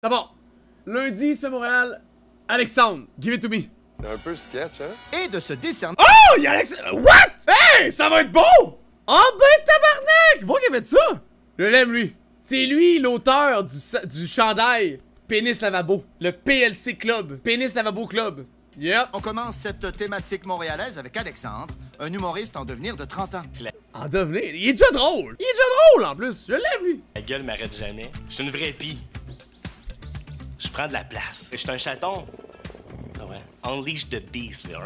D'abord, lundi, c'est Montréal. Alexandre, give it to me. C'est un peu sketch, hein? Et de se décerner. Oh, il y a Alexandre. What? Hey, ça va être beau! Oh ben tabarnak! Voir qui a fait ça? Je l'aime, lui. C'est lui l'auteur du chandail Pénis Lavabo. Le PLC Club. Pénis Lavabo Club. Yep. On commence cette thématique montréalaise avec Alexandre, un humoriste en devenir de 30 ans. En devenir? Il est déjà drôle. Il est déjà drôle en plus. Je l'aime, lui. La gueule m'arrête jamais. Je suis une vraie pie. Je prends de la place. Je suis un chaton. Ah ouais. Unleash the beast, là.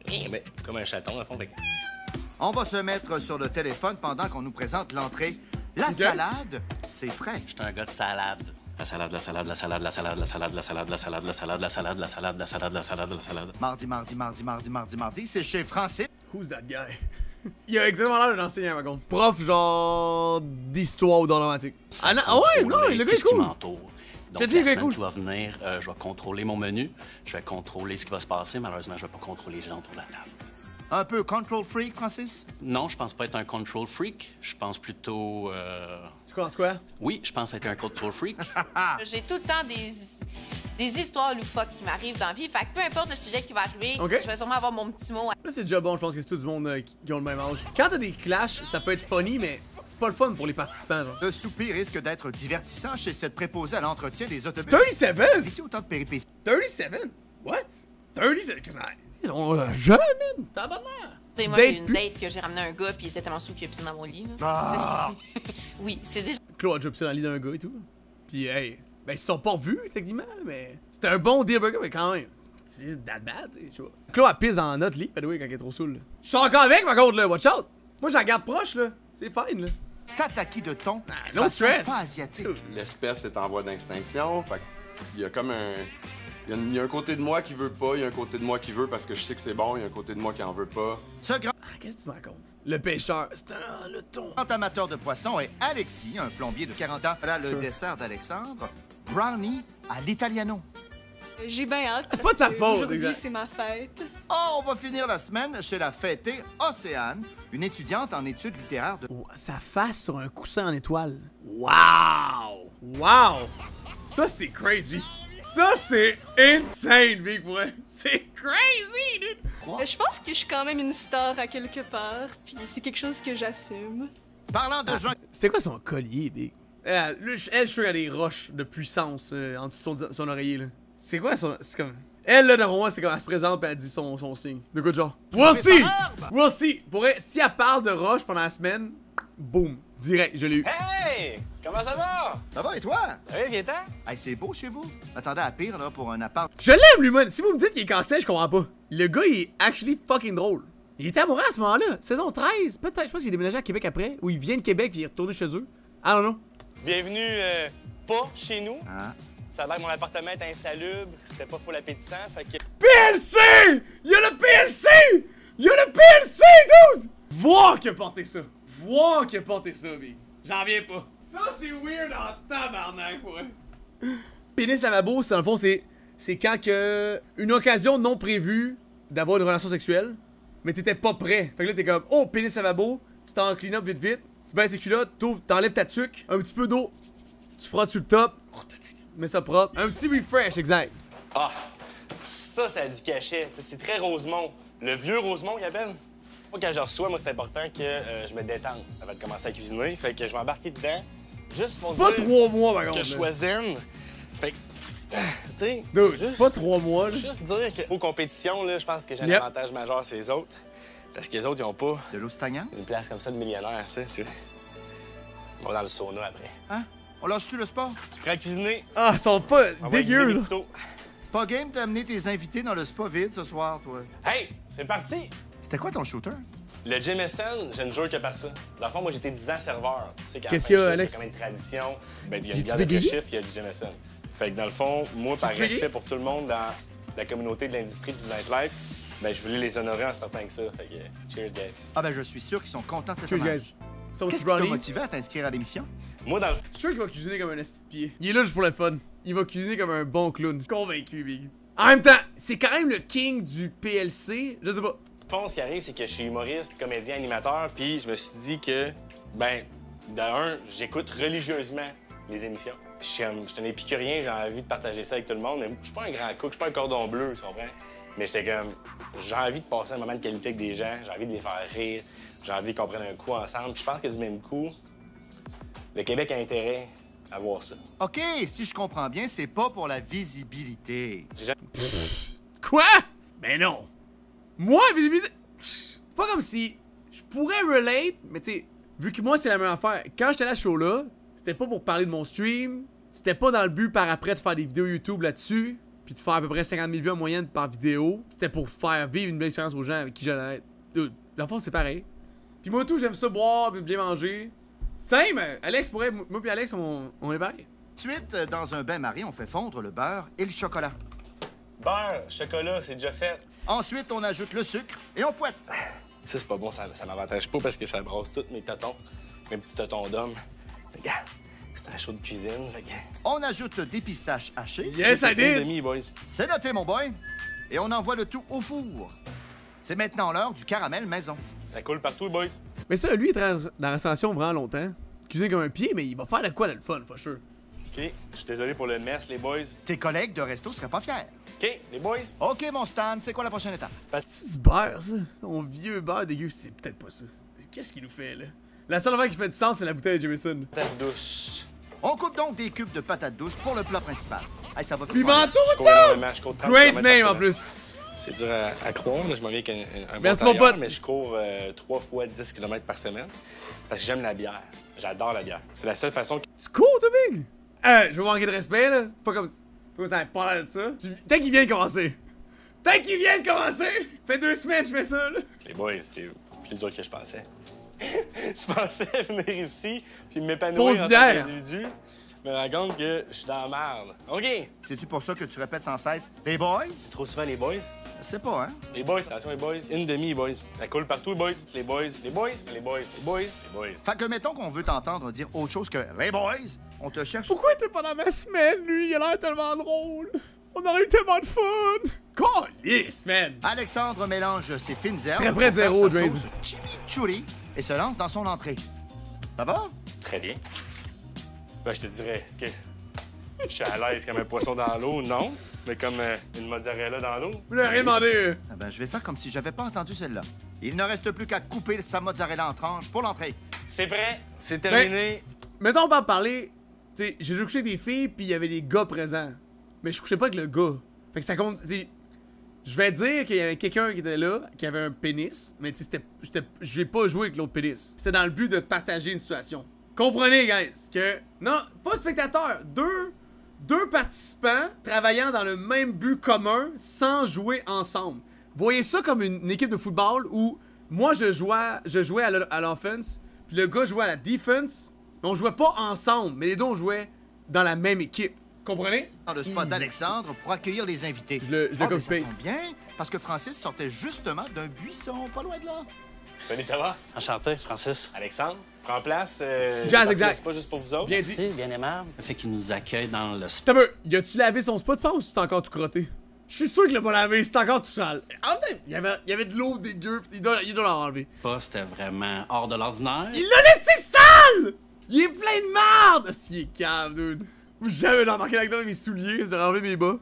Mais comme un chaton, à fond. On va se mettre sur le téléphone pendant qu'on nous présente l'entrée. La salade, c'est frais. Je suis un gars de salade. La salade, la salade, la salade, la salade, la salade, la salade, la salade, la salade, la salade, la salade, la salade, la salade, la salade. Mardi, c'est chez Francis. Who's that guy? Il a exactement l'air d'un enseignant, par contre. Prof, genre, d'histoire ou d'art dramatique. Ah non, ouais, non, le gars est cool. Donc, la semaine qui va venir, je vais contrôler mon menu, je vais contrôler ce qui va se passer. Malheureusement, je vais pas contrôler les gens autour de la table. Un peu control freak, Francis? Non, je pense pas être un control freak. Je pense plutôt... Tu penses quoi? Oui, je pense être un control freak. J'ai tout le temps des histoires loufoques qui m'arrivent dans la vie. Fait que peu importe le sujet qui va arriver, je vais sûrement avoir mon petit mot. Là, c'est déjà bon, je pense que c'est tout du monde qui ont le même âge. Quand t'as des clashs, ça peut être funny, mais c'est pas le fun pour les participants, genre. Le souper risque d'être divertissant chez cette préposée à l'entretien des autobus. 37? Fais-tu autant de péripéties? 37? What? 37? On l'a jeune, man! Tabarnak! Tu sais, moi, j'ai eu une date que j'ai ramené un gars, puis il était tellement sous qu'il a pissé dans mon lit. Là. Ah! Oui, c'est déjà... Claude a déjà pissé dans le lit d'un gars et tout. Puis, hey, ben, ils se sont pas revus, techniquement, mais c'était un bon deal breaker, mais quand même. C'est that bad, tu sais, tu vois. Claude a pisse dans notre lit, by the way, quand il est trop saoul. Je suis encore avec, par contre, là, watch out! Moi, je la garde proche, là. C'est fine, là. Tataki de thon, no stress. pas asiatique. L'espèce est en voie d'extinction, fait qu'il y a comme un... Il y a un côté de moi qui veut pas, il y a un côté de moi qui veut parce que je sais que c'est bon, il y a un côté de moi qui en veut pas. Ce grand Qu'est-ce que tu me racontes? Le pêcheur, c'est le thon. amateur de poisson est Alexis, un plombier de 40 ans. Là, le dessert d'Alexandre, brownie à l'italiano. J'ai bien hâte. C'est pas de sa faute, Aujourd'hui, exact. c'est ma fête. Oh, on va finir la semaine chez la fêtée Océane, une étudiante en études littéraires de... Oh, sa face sur un coussin en étoile. Wow! Wow! Ça, c'est crazy. Ça, c'est insane, big boy. C'est crazy, dude. Je pense que je suis quand même une star à quelque part, puis c'est quelque chose que j'assume. Parlant de gens... C'est quoi son collier, big? Elle, je suis à des roches de puissance en dessous de son oreiller, là. C'est quoi son... C'est comme... Elle, là, dans moi, c'est comme elle se présente et elle dit son signe. De quoi de genre? We'll see! We'll see! Pour elle, si elle parle de roche pendant la semaine, boum, direct, je l'ai eu. Hey! Comment ça va? Ça va et toi? Oui, viens-t'en. Hey, c'est beau chez vous. Attendez à pire, là, pour un appart. Je l'aime, lui, man. Si vous me dites qu'il est cassé, je comprends pas. Le gars, il est actually fucking drôle. Il était amoureux à ce moment-là. Saison 13, peut-être. Je pense qu'il est déménagé à Québec après. Ou il vient de Québec et il est retourné chez eux. I don't know. Bienvenue, pas chez nous. Hein? Ça a l'air que mon appartement est insalubre, c'était pas full appétissant, fait que... PLC! Il y a le PLC! Il y a le PLC, dude! Voir qui a porté ça. Voir qui a porté ça, big. J'en reviens pas. Ça, c'est weird en tabarnak, ouais. Pénis lavabo, dans le fond, c'est quand que... Une occasion non prévue d'avoir une relation sexuelle, mais t'étais pas prêt. Fait que là, t'es comme, oh, pénis lavabo, tu t'en clean up vite. Tu baisses tes culottes, t'enlèves ta tuque, un petit peu d'eau, tu frottes sur le top, mets ça propre. Un petit refresh, exact. Ah, ça a du cachet. C'est très Rosemont. Le vieux Rosemont qu'il appelle. Moi, quand je reçois, moi, c'est important que je me détende avant de commencer à cuisiner. Fait que je vais embarquer dedans, juste pour Pas dire 3 mois, par contre. que je sois zen. Fait que, tu sais... Dude, juste, pas 3 mois, là. Juste dire que, aux compétitions, là, je pense que j'ai un avantage majeur sur les autres. Parce que les autres, ils ont pas De l'eau stagnante? une place comme ça de millionnaire, tu sais. On va dans le sauna après. Hein? On lâche-tu le sport? Tu es prêt à cuisiner? Ah, ils sont pas On va dégueux, aiguiser là. les couteaux. Pas game d'amener tes invités dans le spa vide ce soir, toi. Hey, c'est parti! C'était quoi ton shooter? Le Jameson, je ne jure que par ça. Dans le fond, moi, j'étais 10 ans serveur. Tu sais, Qu'est-ce qu'il y a, Alex? C'est comme une tradition. Ben, il y a une J'ai-tu bière de bégayé? chiffre, il y a du Jameson. Fait que dans le fond, moi, par J'ai-tu respect bégayé? pour tout le monde dans la communauté de l'industrie du nightlife, ben, je voulais les honorer en startant que ça. Fait que, cheers, guys. Ah ben, je suis sûr qu'ils sont contents de cet Cheers, hommage. guys. Son Qu'est-ce petit qui t'a brownies. motivé à t'inscrire à l'émission? Moi, dans le Je suis sûr qu'il va cuisiner comme un esti de pied. Il est là juste pour le fun. Il va cuisiner comme un bon clown. Convaincu, big. En même temps, c'est quand même le king du PLC. Je sais pas. fond, ce qui arrive, c'est que je suis humoriste, comédien, animateur, puis je me suis dit que, ben, d'un, j'écoute religieusement les émissions. Puis je suis un épicurien, j'ai envie de partager ça avec tout le monde. Mais je suis pas un grand cook, je suis pas un cordon bleu, tu comprends? Mais j'étais comme, j'ai envie de passer un moment de qualité avec des gens, j'ai envie de les faire rire, j'ai envie qu'on prenne un coup ensemble. Puis je pense que du même coup, le Québec a intérêt à voir ça. OK, si je comprends bien, c'est pas pour la visibilité. Quoi? Ben non. Moi, visibilité... C'est pas comme si... Je pourrais relate, mais tu sais, vu que moi, c'est la même affaire. Quand j'étais à la show-là, c'était pas pour parler de mon stream, c'était pas dans le but par après de faire des vidéos YouTube là-dessus, puis de faire à peu près 50 000 vues en moyenne par vidéo. C'était pour faire vivre une belle expérience aux gens avec qui j'allais être. Dans le fond, c'est pareil. Puis moi, tout, j'aime ça boire, bien manger. Same! Alex pourrait... Moi puis Alex, on est pareil. Ensuite, dans un bain-marie, on fait fondre le beurre et le chocolat. Beurre, chocolat, c'est déjà fait. Ensuite, on ajoute le sucre et on fouette. Ça, c'est pas bon, ça m'avantage pas parce que ça brosse tous mes totons, mes petits totons d'homme. Regarde, c'est un show de cuisine, regarde. On ajoute des pistaches hachées. Yes, I did! Demi, boys. C'est noté, mon boy. Et on envoie le tout au four. C'est maintenant l'heure du caramel maison. Ça coule partout, boys. Mais ça, lui, il est dans la restauration vraiment longtemps. Cuisine comme un pied, mais il va faire de quoi, là, le fun, for sure. OK, je suis désolé pour le mess, les boys. Tes collègues de resto seraient pas fiers. OK, les boys. OK, mon Stan, c'est quoi la prochaine étape? C'est du beurre, ça? Ton vieux beurre dégueu, c'est peut-être pas ça. Qu'est-ce qu'il nous fait, là? La seule affaire qui fait du sens, c'est la bouteille de Jameson. Tête douce. On coupe donc des cubes de patates douces pour le plat principal. Hey, ça va tout Pimenton, Je cours énormément, je cours 30 Great kilomètres name, par en semaine. plus. C'est dur à croire, là. Je m'en viens avec un bon Merci, mon tailleur, pote. mais je cours 3 fois 10 km par semaine parce que j'aime la bière. J'adore la bière. C'est la seule façon que... Tu cours, toi, Big? Je vais manquer de respect, là. C'est pas comme ça n'a pas l'air de ça. Tant qu'il vient de commencer. Tant qu'il vient de commencer! Fait 2 semaines que je fais ça, là. Les boys, c'est plus dur que je pensais. Je pensais venir ici puis m'épanouir en tant bière. qu'individu. Me rends compte que je suis dans la merde. OK. C'est-tu pour ça que tu répètes sans cesse « Les boys Trop souvent, les boys. » Je sais pas, hein? Les boys, attention, les boys. Une demi, les boys. Ça coule partout, les boys. Les boys, les boys, les boys, les boys, les boys. Fait que mettons qu'on veut t'entendre dire autre chose que « Les boys », on te cherche... Pourquoi t'es pas dans ma semaine, lui? Il a l'air tellement drôle. On aurait eu tellement de fun. Calisse, man. Alexandre mélange ses fines herbes Très près de pour faire zéro, sa Draze. sauce chimichurri et se lance dans son entrée. Ça va? Très bien. Ben, je te dirais, est-ce que je suis à l'aise comme un poisson dans l'eau? Non. Mais comme une mozzarella dans l'eau? Je n'ai rien demandé. Ah ben, je vais faire comme si j'avais pas entendu celle-là. Il ne reste plus qu'à couper sa mozzarella en tranches pour l'entrée. C'est prêt. C'est terminé. Mettons, on peut en parler. Tu sais, j'ai déjà couché avec des filles, puis il y avait des gars présents. Mais je couchais pas avec le gars. Fait que ça compte. Je vais dire qu'il y avait quelqu'un qui était là, qui avait un pénis, mais tu sais, j'ai pas joué avec l'autre pénis. C'était dans le but de partager une situation. Comprenez, guys, que. Non, pas spectateur. Deux participants travaillant dans le même but commun sans jouer ensemble. Voyez ça comme une équipe de football où moi je jouais à l'offense, puis le gars jouait à la defense, mais on jouait pas ensemble, mais les deux on jouait dans la même équipe. Comprenez? Dans le spot d'Alexandre pour accueillir les invités. Je le mais copy ça paste. tombe bien, parce que Francis sortait justement d'un buisson pas loin de là. Salut, ça va? Enchanté, Francis. Alexandre, prends place. Jazz, exact. C'est pas juste pour vous autres. Bien dit. Merci, bien aimable. Le fait qu'il nous accueille dans le T'as peu, y a-tu lavé son spot, pense, ou c'est encore tout crotté? Je suis sûr qu'il l'a pas lavé, c'est encore tout sale. En même temps, il y avait de l'eau dégueu, il doit l'enlever. spa, c'était vraiment hors de l'ordinaire. Il l'a laissé sale! Il est plein de merde! Si, il est cave, dude. Jamais remarqué là dans mes souliers, j'ai enlevé mes bas.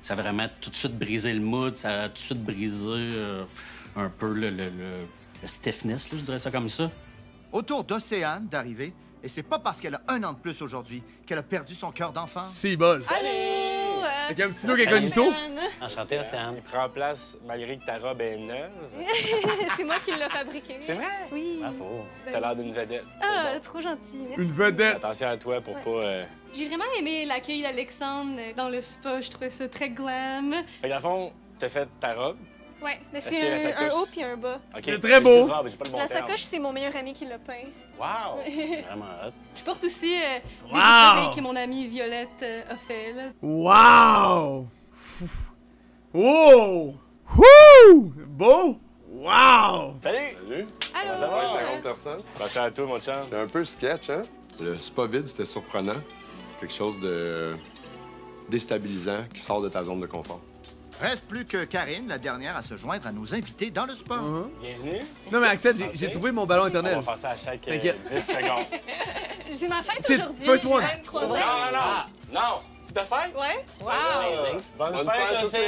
Ça a vraiment tout de suite brisé le mood, ça a tout de suite brisé un peu le stiffness, là, je dirais ça comme ça. Autour d'Océane d'arriver, et c'est pas parce qu'elle a 1 an de plus aujourd'hui qu'elle a perdu son cœur d'enfant. C'est buzz. Allô? Avec un petit look incognito. Enchanté, Océane. Il prend place malgré que ta robe est neuve. C'est moi qui l'ai fabriqué. C'est vrai? Oui. Bravo. T'as l'air d'une vedette. Ah, trop gentil. Merci. Une vedette. Attention à toi pour pas... J'ai vraiment aimé l'accueil d'Alexandre dans le spa. Je trouvais ça très glam. Fait que dans le fond, t'as fait ta robe. Ouais, mais Est-ce que la c'est un sacoche- haut puis un bas. OK. C'est très beau. J'ai j'ai pas le bon La terme. sacoche, c'est mon meilleur ami qui l'a peint. Wow! Vraiment hot. Je porte aussi des Wow! boucles que mon amie Violette a fait. Là. Wow! Wow! Wouh! Beau! Wow! Salut! Salut, Allô? ça va? c'est la grande personne. Attention à toi, mon chum. C'est un peu sketch, hein? Le spa vide, c'était surprenant. Quelque chose de déstabilisant qui sort de ta zone de confort. Reste plus que Karine, la dernière à se joindre à nos invités dans le spa. Bienvenue. Non mais Axel, j'ai Ok. trouvé mon ballon On éternel. va faire ça à chaque T'inquiète. 10 secondes. J'ai ma fête C'est aujourd'hui. first one. 23 ans. Non, c'est ta fête? Ouais. Wow! Bonne Bonne fête, fête, Océane!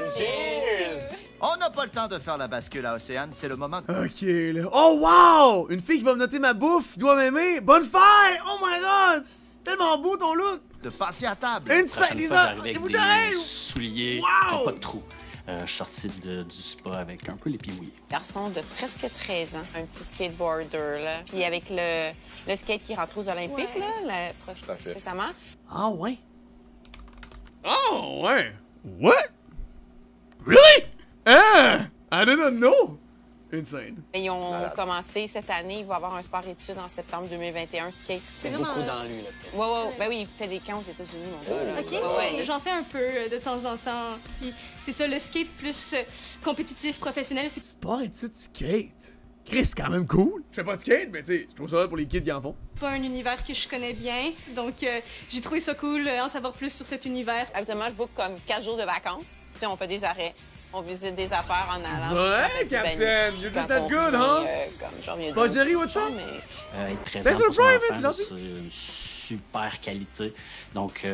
Océane! Cheers! On n'a pas le temps de faire la bascule à Océane, c'est le moment. Ok, là. Oh, wow! Une fille qui va me noter ma bouffe, doit m'aimer. Bonne fête! Oh my god! C'est tellement beau ton look! De passer à table. Une Prochaine scène, des fois, j'arrive avec bouteilles! des souliers, Wow! pas de trous. Je suis sorti du spa avec un peu les pieds mouillés. Garçon de presque 13 ans, un petit skateboarder, là. Puis avec le skate qui rentre aux Olympiques, Ouais. là, fait. récemment. Ah ouais? Oh ouais! What? Really? Ah! I did not know! Insane. Ils ont commencé cette année, il va y avoir un sport-études en septembre 2021, skate. C'est Beaucoup vraiment... dans lui, là, ce Ouais, ouais, ben oui, il fait des camps aux États-Unis, mon gars. Là. OK, Ouais, ouais. j'en fais un peu de temps en temps. Puis c'est ça, le skate plus compétitif, professionnel, c'est Sport études skate. Chris, c'est quand même cool. Je fais pas de skate, mais tu sais, je trouve ça pour les kids qui en font. pas un univers que je connais bien. Donc j'ai trouvé ça cool en savoir plus sur cet univers. Habituellement, je book comme 4 jours de vacances. Tu sais, on fait des arrêts. On visite des affaires en allant. Ouais, Captain, you're just that good, huh? Comme genre, il y a Pas deux Jerry, jours, what's up? mais- Être présent Thanks for pour the son private, enfant, c'est gentil. c'est une super qualité. Donc, tu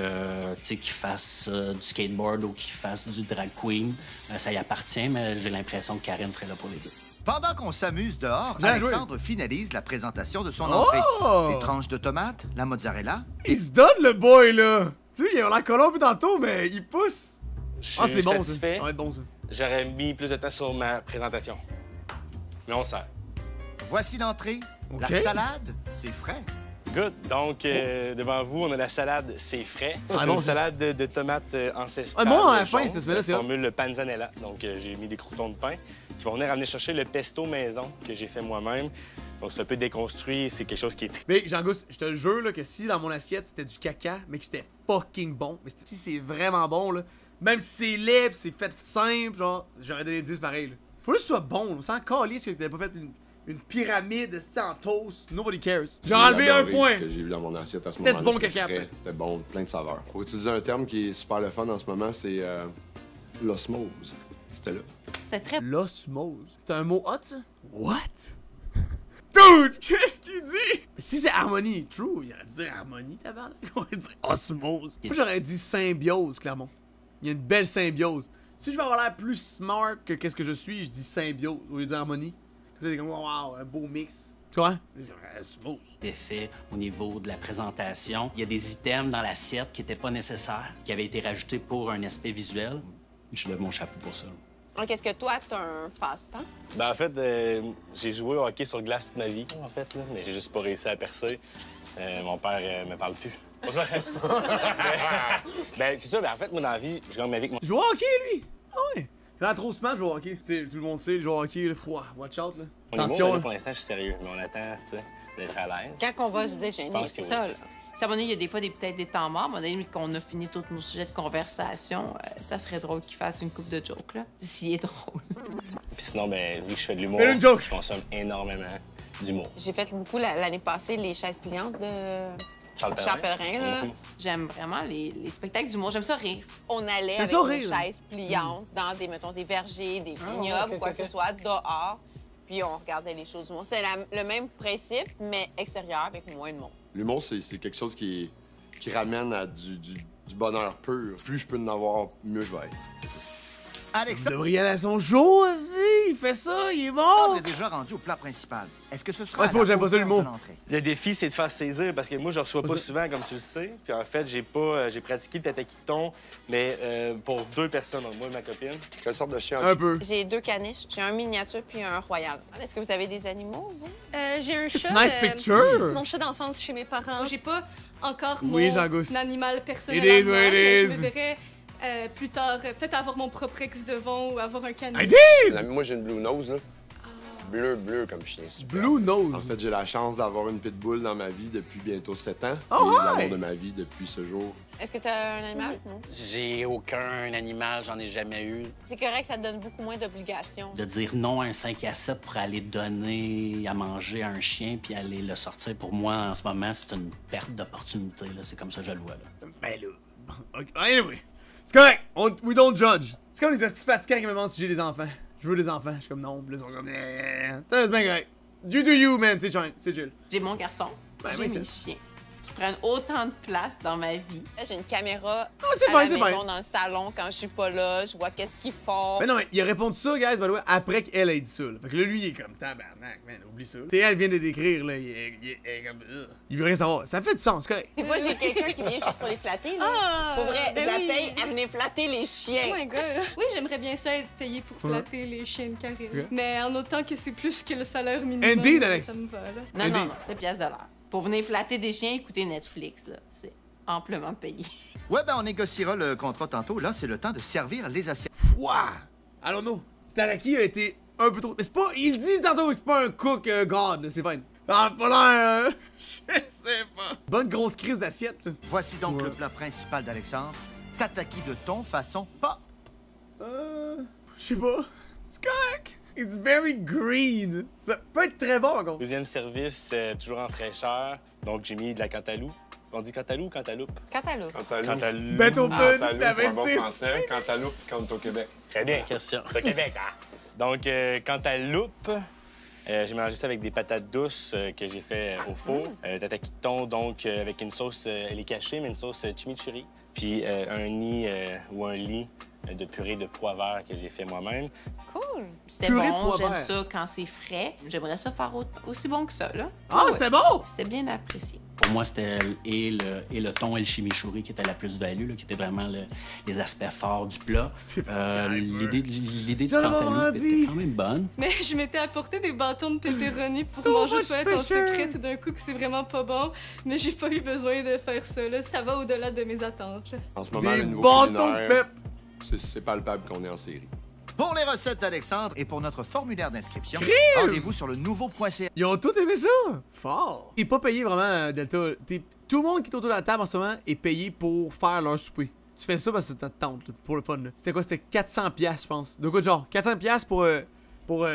sais, qu'il fasse du skateboard ou qu'il fasse du drag queen, ça y appartient, mais j'ai l'impression que Karine serait là pour les deux. Pendant qu'on s'amuse dehors, Bien joué. Alexandre finalise la présentation de son entrée. Oh! Les tranches de tomates, la mozzarella. Il se donne, le boy, là! Tu sais, il a l'air collant un peu tantôt, mais il pousse! Je Ah, suis c'est bon, satisfait. ça. Ça va être bon, ça. J'aurais mis plus de temps sur ma présentation. Mais on sert. Voici l'entrée. Ok. La salade, c'est frais. Good. Donc, devant vous, on a la salade C'est frais. Ah, C'est bon, une ça. salade de tomates ancestrales. Ah, bon, à la jaune. fin, cette semaine-là, c'est La hot. formule le panzanella. Donc, j'ai mis des croutons de pain qui vont venir amener chercher le pesto maison que j'ai fait moi-même. Donc, c'est un peu déconstruit. C'est quelque chose qui est très... Mais, Jean-Gus, je te le jure, là, que si dans mon assiette, c'était du caca, mais que c'était fucking bon, mais si c'est vraiment bon, là, même si c'est laid pis c'est fait simple, genre, j'aurais donné 10 pareil, là. Faut juste que ce soit bon, là, sans calice que t'avais pas fait une pyramide, c'était en toast, nobody cares. J'ai enlevé un point! Ce que j'ai vu dans mon assiette à ce C'était moment-là. du bon c'était caca, frais, après. C'était bon, plein de saveurs. Faut utiliser un terme qui est super le fun en ce moment, c'est l'osmose. C'était là. C'est très L'osmose. C'est un mot hot, ça? What? Dude, qu'est-ce qu'il dit? Mais si c'est harmonie, true, il aurait dû dire harmonie, tabarnak. On aurait dit osmose. Moi, j'aurais dit symbiose, clairement. Il y a une belle symbiose. Si je veux avoir l'air plus smart que qu'est-ce que je suis, je dis symbiose au lieu de dire harmonie. C'est comme, wow, un beau mix. Tu vois? Osmose. Fait au niveau de la présentation. Il y a des items dans l'assiette qui n'étaient pas nécessaires, qui avaient été rajoutés pour un aspect visuel. Je lève mon chapeau pour ça. Donc, est-ce que toi, t'as un passe-temps? Ben, en fait, j'ai joué au hockey sur glace toute ma vie, en fait, là, mais j'ai juste pas réussi à percer. Mon père me parle plus. Pas ça. Ben, c'est ça. Ben, en fait, moi, dans la vie, je gagne ma vie avec mon... Il joue au hockey, lui? Ah ouais. Il a l'air trop smart de jouer au hockey. Tu sais, tout le monde sait, jouer au hockey, là. Ouah, watch out, là. Mon humour, Attention, là, hein. pour l'instant, je suis sérieux, mais on attend, tu sais, d'être à l'aise. Quand on va se déjeuner, Je pense c'est que ça, oui. là. Si à un moment donné, il y a des fois peut-être des temps morts, à un moment donné, qu'on a fini tous nos sujets de conversation, ça serait drôle qu'il fasse une coupe de jokes, là. S'il est drôle. Puis sinon, ben, vu que je fais de l'humour, Fais une joke. je consomme énormément d'humour. J'ai fait beaucoup l'année passée les chaises pliantes de Charles Charles Pellerin, là. Mhm. J'aime vraiment les spectacles d'humour. J'aime ça rire. On allait T'aimes avec ça nos rire, là? chaises pliantes dans des, mettons, des vergers, des vignobles, ok, ou quoi ok, que ce soit, dehors. Puis on regardait les choses d'humour. C'est le même principe, mais extérieur, avec moins de monde. L'humour, c'est quelque chose qui ramène à du bonheur pur. Plus je peux en avoir, mieux je vais être. Vous Alexandre devriez aller à son show aussi. Il fait ça, il est bon. est déjà rendu au plat principal. Est-ce que ce sera Ouais, à c'est bon, la j'aime pas ça, hauteur l'humour. de l'entrée? Le défi, c'est de faire saisir parce que moi, je reçois pas ça. souvent, comme tu le sais. Puis en fait, j'ai pratiqué le tatakiton, mais pour 2 personnes, donc moi et ma copine. Quelle sorte de chien Un peu. J'ai 2 caniches. J'ai un miniature puis un royal. Est-ce que vous avez des animaux, vous? J'ai un It's chat. nice picture. Mon chat d'enfance chez mes parents. J'ai pas encore Oui, mon Jean-Gousse. animal personnel. It is à moi, what it mais is. Je me verrais plus tard, peut-être avoir mon propre ex-devant ou avoir un caniche. I did! Moi, j'ai une blue nose, là. Bleu comme chien. super. Blue nose. En fait, j'ai la chance d'avoir une pitbull dans ma vie depuis bientôt 7 ans. Oh, et hi! l'amour de ma vie depuis ce jour. Est-ce que tu as un animal? Non. J'ai aucun animal, j'en ai jamais eu. C'est correct, ça te donne beaucoup moins d'obligations. De dire non à un 5 à 7 pour aller donner à manger à un chien puis aller le sortir, pour moi, en ce moment, c'est une perte d'opportunité. Là. C'est comme ça que je le vois. Là. Ben là. Bon, ok. Anyway. C'est correct. We don't judge. C'est comme les astuces fatigants qui me demandent si j'ai des enfants. Je veux des enfants. Je suis comme non. Puis là, ils sont comme. C'est bien correct. You do you, man, c'est chill. J'ai mon garçon, Ben, j'ai oui, mes chiens qui prennent autant de place dans ma vie. Là, j'ai une caméra c'est à fine, la c'est maison, fine. dans le salon, quand je suis pas là, je vois qu'est-ce qu'ils font. Mais non, il a répondu ça, guys, by the way, après qu'elle ait dit ça. Là. Fait que là, lui, il est comme tabarnak, man, oublie ça. Tu sais, elle vient de décrire, là, il est comme. Il veut rien savoir. Ça fait du sens, correct. Des fois, j'ai quelqu'un qui vient juste pour les flatter, là. Ah! Pour vrai, ben je la oui. paye à venir flatter les Oh chiens. my god! Oui, j'aimerais bien ça être payé pour flatter les chiens de Karine. Ok. Mais en autant que c'est plus que le salaire minimum. Indeed, ça Alex. me va, là. Non, Indeed. non, c'est pièce de l'heure. Pour venir flatter des chiens, écouter Netflix, là, c'est amplement payé. Ouais, ben on négociera le contrat tantôt. Là, c'est le temps de servir les assiettes. Wouah! I don't know. Talaki a été un peu trop. Mais c'est pas. Il dit tantôt, c'est pas un cook god, là, c'est fine. Ah, pas l'air. Je sais pas. Bonne grosse crise d'assiette, là. Voici donc Ouais. le plat principal d'Alexandre. Tataki de thon façon pas. Je sais pas. C'est correct. It's very green. Ça peut être très bon, par contre. Deuxième service, toujours en fraîcheur. Donc, j'ai mis de la cantaloupe. On dit cantaloupe ou cantaloupe? Cantaloupe. Cantaloupe. Bête open, Cantaloupe, la un bon 26. français. Cantaloupe, quand on est au Québec. Très bien. Question. C'est au Québec, hein? Donc, cantaloupe, j'ai mélangé ça avec des patates douces que j'ai fait au four. Tataki de thon, donc, avec une sauce, elle est cachée, mais une sauce chimichurri. Puis un nid ou un lit de purée de pois verts que j'ai fait moi-même. Cool. C'était Purée de bon, pois j'aime verts. ça quand c'est frais. J'aimerais ça faire aussi bon que ça, là. Ah, Ouais. c'était bon! C'était bien apprécié. Pour moi, c'était et le thon et le chimichurri qui était la plus-value, là, qui était vraiment les aspects forts du plat. C'était fatiguant, L'idée du J'en ai cantaloupe vendu. était quand même bonne. Mais je m'étais apporté des bâtons de pepperoni pour So manger much toilette en pressure. secret tout d'un coup, que c'est vraiment pas bon. Mais j'ai pas eu besoin de faire ça, là. Ça va au-delà de mes attentes, là. En ce moment, Des le niveau bâtons de culinaire, pep. c'est palpable qu'on est en série. Pour les recettes d'Alexandre et pour notre formulaire d'inscription, rendez-vous sur le nouveau.ca. Ils ont tous aimé ça! Fort! Il est pas payé vraiment, Delta. Tout le monde qui est autour de la table en ce moment est payé pour faire leur souper. Tu fais ça parce que c'est ta tante, là, pour le fun. là. C'était quoi? C'était 400$, je pense. De quoi de genre? 400$ pour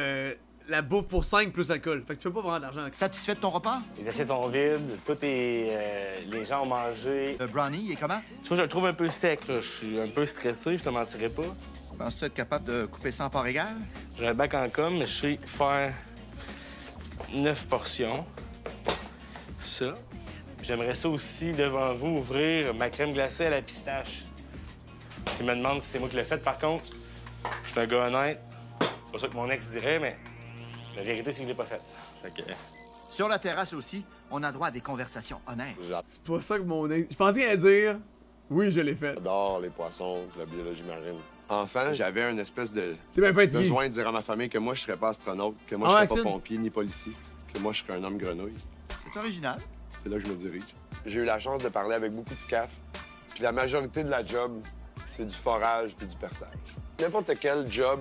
la bouffe pour 5 plus alcool. Fait que tu fais pas vraiment d'argent. Satisfait de ton repas? Les assiettes sont vides, tout est... les gens ont mangé. Le brownie, il est comment? Je le trouve un peu sec, là. Je suis un peu stressé, je te mentirais pas. Penses-tu être capable de couper ça en part égale? J'ai un bac en com, mais je sais faire 9 portions. Ça. J'aimerais ça aussi, devant vous, ouvrir ma crème glacée à la pistache. S'ils me demandent si c'est moi qui l'ai faite, par contre, je suis un gars honnête. C'est pas ça que mon ex dirait, mais la vérité, c'est que je l'ai pas faite. Fait que... Sur la terrasse aussi, on a droit à des conversations honnêtes. C'est pas ça que mon ex. Je pensais qu'elle allait dire. Oui, je l'ai fait. J'adore les poissons, la biologie marine. Enfant, j'avais une espèce de C'est bien fait, besoin de dire à ma famille que moi, je serais pas astronaute, que moi, Ah, je serais Axel? pas pompier ni policier, que moi, je serais un homme grenouille. C'est original. C'est là que je me dirige. J'ai eu la chance de parler avec beaucoup de SCAF, puis la majorité de la job, c'est du forage puis du perçage. N'importe quel job,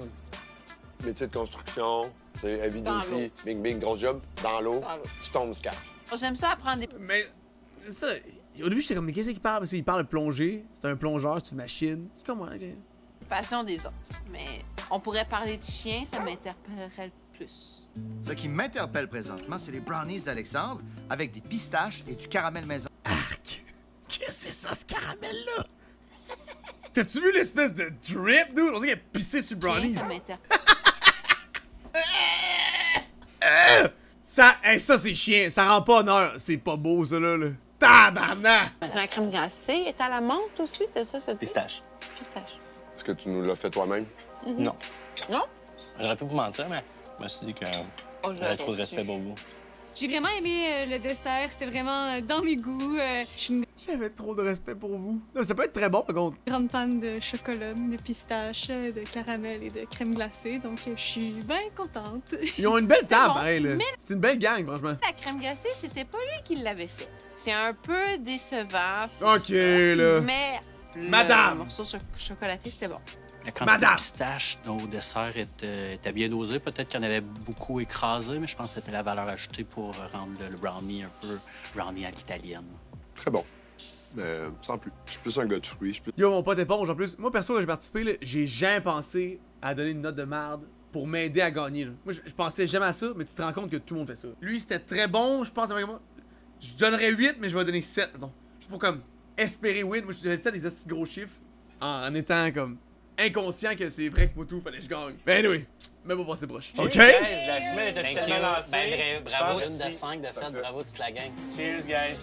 métier de construction, c'est avis Dans des l'eau. filles, bing bing, grosse job, dans l'eau, Dans l'eau. tu tombes SCAF. J'aime ça apprendre des Mais. Ça. Au début, j'étais comme, mais qu'est-ce qu'il parle? Parce qu'il parle de plongée. C'est un plongeur, c'est une machine. Je comprends, ok. passions des autres. Mais on pourrait parler de chiens, ça m'interpellerait le plus. Ce qui m'interpelle présentement, c'est les brownies d'Alexandre avec des pistaches et du caramel maison. Arc! Qu'est-ce que c'est ça, ce caramel-là? T'as-tu vu l'espèce de drip, dude? On dirait qu'elle a pissé sur le brownies. Chiens, ça m'interpelle. Ça, c'est chien. Ça rend pas honneur. C'est pas beau, ça, là. Tabarnak! La crème glacée est à la menthe aussi, c'est ça, ce Pistache. pistache. Est-ce que tu nous l'as fait toi-même? Non. Non? J'aurais pu vous mentir, mais je me suis dit que Oh, j'avais trop de su. respect pour vous. J'ai vraiment aimé le dessert, c'était vraiment dans mes goûts. Je suis une J'avais trop de respect pour vous. Non, ça peut être très bon, par contre. grande fan de chocolat, de pistache, de caramel et de crème glacée, donc je suis bien contente. Ils ont une belle table, bon, pareil, là. C'est une belle gang, franchement. La crème glacée, c'était pas lui qui l'avait fait. C'est un peu décevant. tout Ok, ça, là. Mais Madame! le morceau chocolaté, c'était bon. La quantité Madame! de pistache au dessert était bien dosée. Peut-être qu'il y en avait beaucoup écrasé, mais je pense que c'était la valeur ajoutée pour rendre le brownie un peu brownie à l'italienne. Très bon. Mais sans plus. Je suis plus un gars de fruits. Je suis plus... Yo, mon pote éponge, en plus. Moi, perso, quand j'ai participé, là, j'ai jamais pensé à donner une note de merde pour m'aider à gagner, là. Moi, je pensais jamais à ça, mais tu te rends compte que tout le monde fait ça. Lui, c'était très bon, je pense avec moi. Je donnerais 8, mais je vais donner 7, mettons. Juste pour comme espérer win. Moi, je donnais tout le temps des hosties gros chiffres en étant comme inconscient que c'est vrai que moi tout fallait que je gagne. Ben oui. même pas passé proche. Cheers, OK? guys, la semaine est Thank officiellement you. lancée. Ben, Je bravo, pense une de que 5 de fait. Bravo toute la gang. Cheers, guys.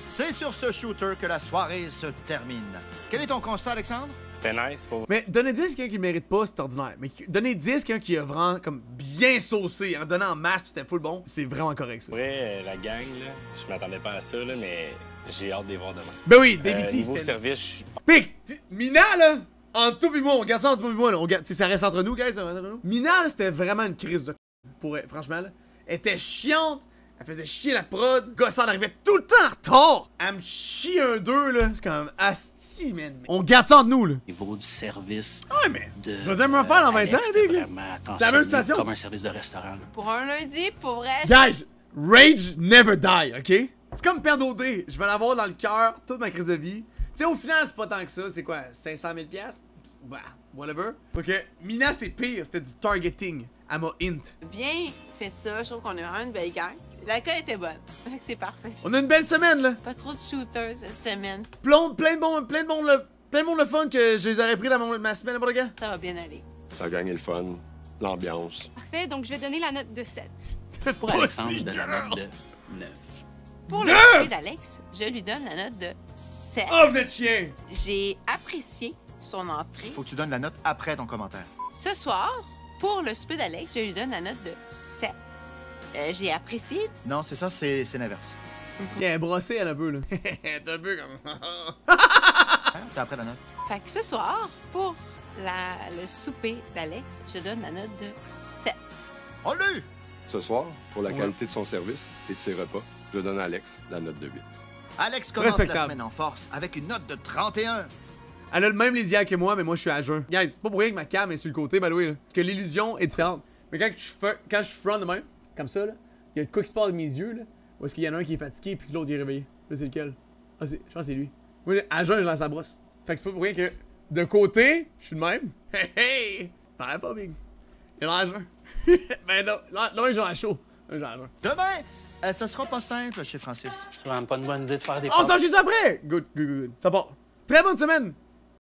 C'est sur ce shooter que la soirée se termine. Quel est ton constat, Alexandre? C'était nice pour Mais donner 10 à quelqu'un qui le mérite pas, c'est ordinaire. Mais donner 10 à quelqu'un qui a vraiment comme bien saucé, en donnant en masse pis c'était full bon, c'est vraiment correct ça. vrai, la gang, là, je m'attendais pas à ça, là, mais j'ai hâte de les voir demain. Ben oui, David T, Niveau c'était... service, je suis Pic! Mina là! Entre toi pis moi, on garde ça entre toi pis moi là. On garde... Ça reste entre nous, guys, ça reste entre nous. Mina là, c'était vraiment une crise de pour elle, franchement là. Elle était chiante, elle faisait chier la prod. Gossard arrivait tout le temps en retard. Elle me chie un 2 là. C'est quand même asti, man. On garde ça entre nous là. Au niveau du service. Ouais, mais. De, je vais me faire dans 20 Alex, ans, c'était big. vraiment C'est la même attentionné, situation. comme un service de restaurant. Là. Pour un lundi, pour vrai, Guys, rage never die, ok? C'est comme perdre OD. Je vais l'avoir dans le cœur toute ma crise de vie. Tu sais, au final, c'est pas tant que ça. C'est quoi, 500 000 $? Bah, whatever. Ok, Mina, c'est pire. C'était du targeting. Elle m'a int. bien fait ça. Je trouve qu'on est vraiment une belle gang. L'alcool était bonne. Fait que c'est parfait. On a une belle semaine, là. Pas trop de shooters cette semaine. Plein de monde le fun que je les aurais pris dans ma semaine, n'importe quoi. Ça va bien aller. Ça a gagné le fun, l'ambiance. Parfait, donc je vais donner la note de 7. Pour Alexandre, je donne la note de 9. Pour le 9! souper d'Alex, je lui donne la note de 7. Oh, vous êtes chien! J'ai apprécié son entrée. Faut que tu donnes la note après ton commentaire. Ce soir, pour le souper d'Alex, je lui donne la note de 7. J'ai apprécié. Non, c'est ça, c'est l'inverse. Tiens, brossé, elle un peu, là. T'es un peu comme. Hein? T'as après la note. Fait que ce soir, pour le souper d'Alex, je donne la note de 7. On l'a eu! Ce soir, pour la qualité de son service et de ses repas, je donne à Alex la note de 8. Alex commence la Respectable. semaine en force avec une note de 31. Elle a le même lisière que moi, mais moi je suis à jeun. Guys, pas pour rien que ma cam est sur le côté, by the way, là. Parce que l'illusion est différente. Mais quand je suis front de même, comme ça, là, il y a de quoi qui se passe avec mes yeux, là. Ou est-ce qu'il y en a un qui est fatigué puis que l'autre est réveillé? Là, c'est lequel? Ah, je pense que c'est lui. Moi, à jeun, je lance la brosse. Fait que c'est pas pour rien que de côté, je suis le même. Hey, hey! T'en pas, big. Il a l'air jeun. Ben non, là, j'ai l'air chaud. Là, j'ai l'air jeun. Demain, ça sera pas simple chez Francis. C'est vraiment pas une bonne idée de faire des On s'en chie ça après! Good. Ça part. Très bonne semaine!